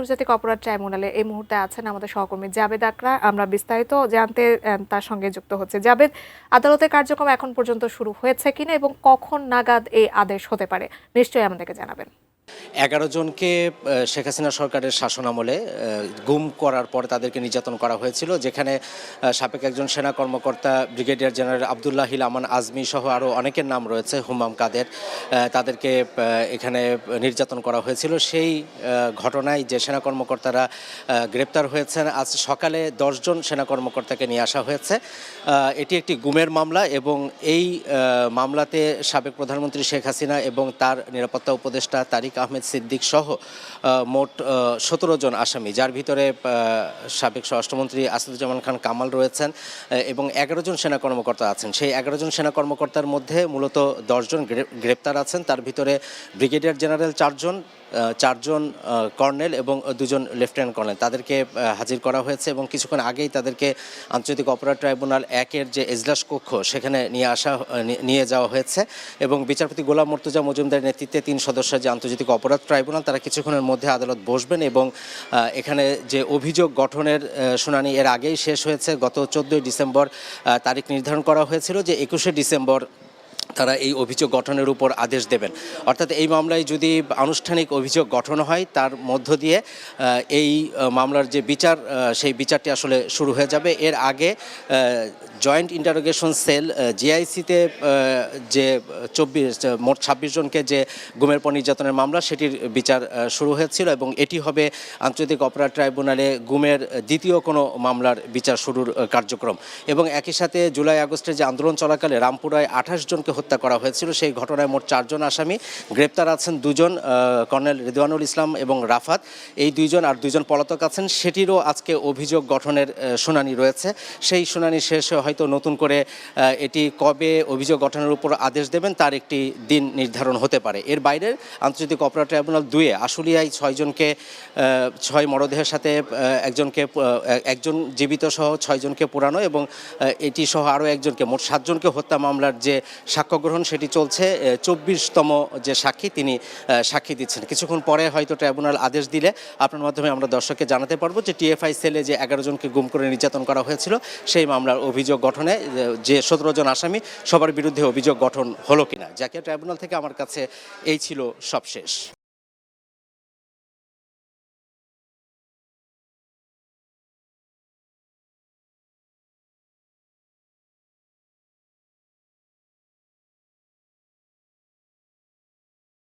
আন্তর্জাতিক অপরাধ ট্রাইব্যুনালে এই মুহূর্তে আছেন আমাদের সহকর্মী জাবেদ আকরা। আমরা বিস্তারিত জানতে তার সঙ্গে যুক্ত হচ্ছে। জাবেদ, আদালতের কার্যক্রম এখন পর্যন্ত শুরু হয়েছে কিনা এবং কখন নাগাদ এই আদেশ হতে পারে, নিশ্চয়ই আমাদেরকে জানাবেন। 11 জনকে শেখ হাসিনা সরকারের শাসনামলে গুম করার পর তাদেরকে নির্যাতন করা হয়েছিল, যেখানে সাবেক একজন সেনা কর্মকর্তা ব্রিগেডিয়ার জেনারেল আবদুল্লাহিল আমান আজমি সহ আরও অনেকের নাম রয়েছে, হুমাম কাদের, তাদেরকে এখানে নির্যাতন করা হয়েছিল। সেই ঘটনায় যে সেনা কর্মকর্তারা গ্রেপ্তার হয়েছেন, আজ সকালে 10 জন সেনা কর্মকর্তাকে নিয়ে আসা হয়েছে। এটি একটি গুমের মামলা এবং এই মামলাতে সাবেক প্রধানমন্ত্রী শেখ হাসিনা এবং তার নিরাপত্তা উপদেষ্টা তারিক আহমেদ সিদ্দিক সহ মোট 17 জন আসামি, যার ভিতরে সাবেক স্বরাষ্ট্রমন্ত্রী আসাদুজ্জামান খান কামাল রয়েছেন এবং 11 জন সেনা কর্মকর্তা আছেন। সেই 11 জন সেনা কর্মকর্তার মধ্যে মূলত 10 জন গ্রেপ্তার আছেন। তার ভিতরে ব্রিগেডিয়ার জেনারেল 4 জন কর্নেল এবং 2 জন লেফটেন্যান্ট কর্নেল, তাদেরকে হাজির করা হয়েছে এবং কিছুক্ষণ আগেই তাদেরকে আন্তর্জাতিক অপরাধ ট্রাইব্যুনাল 1-এর যে এজলাস কক্ষ সেখানে নিয়ে যাওয়া হয়েছে এবং বিচারপতি গোলাম মুর্তজা মজুমদারের নেতৃত্বে 3 সদস্যের যে আন্তর্জাতিক অপরাধ ট্রাইব্যুনাল, তারা কিছুক্ষণের মধ্যে আদালত বসবেন এবং এখানে যে অভিযোগ গঠনের শুনানি এর আগেই শেষ হয়েছে। গত 14 ডিসেম্বর তারিখ নির্ধারণ করা হয়েছিল যে 21শে ডিসেম্বর তারা এই অভিযোগ গঠনের উপর আদেশ দেবেন। অর্থাৎ এই মামলায় যদি আনুষ্ঠানিক অভিযোগ গঠন হয়, তার মধ্য দিয়ে এই মামলার যে বিচার, সেই বিচারটি আসলে শুরু হয়ে যাবে। এর আগে জয়েন্ট ইন্টারোগেশন সেল জিআইসিতে যে মোট 26 জনকে যে গুমের পর নির্যাতনের মামলা, সেটির বিচার শুরু হয়েছিল এবং এটি হবে আন্তর্জাতিক অপরাধ ট্রাইব্যুনালে গুমের দ্বিতীয় কোনো মামলার বিচার শুরুর কার্যক্রম। এবং একই সাথে জুলাই আগস্টের যে আন্দোলন চলাকালে রামপুরায় 28 জনকে হত্যা করা হয়েছিল, সেই ঘটনায় মোট 4 জন আসামি, গ্রেপ্তার আছেন 2 জন, কর্নেল রিদওয়ানুল ইসলাম এবং রাফাত, এই 2 জন, আর 2 জন পলাতক আছেন। সেটিরও আজকে অভিযোগ গঠনের শুনানি রয়েছে। সেই শুনানি শেষে হয়তো নতুন করে এটি কবে অভিযোগ গঠনের উপর আদেশ দেবেন তার একটি দিন নির্ধারণ হতে পারে। এর বাইরে আন্তর্জাতিক অপরাধ ট্রাইব্যুনাল 2-এ আশুলিয়ায় 6 জনকে, 6 মরদেহের সাথে একজন জীবিত সহ 6 জনকে পোড়ানো এবং এটি সহ আরও একজনকে, মোট 7 জনকে হত্যা মামলার যে সাক্ষ্য গ্রহণ সেটি চলছে। 24তম যে সাক্ষী, তিনি সাক্ষী দিচ্ছেন। কিছুক্ষণ পরে হয়তো ট্রাইব্যুনাল আদেশ দিলে আপনার মাধ্যমে আমরা দর্শককে জানাতে পারবো যে টিএফআই সেলে যে 11 জনকে গুম করে নির্যাতন করা হয়েছিল, সেই মামলার অভিযোগ গঠনে যে 17 জন আসামি, সবার বিরুদ্ধে অভিযোগ গঠন হলো কিনা। জাকিয়া, ট্রাইব্যুনাল থেকে আমার কাছে এই ছিল সবশেষ।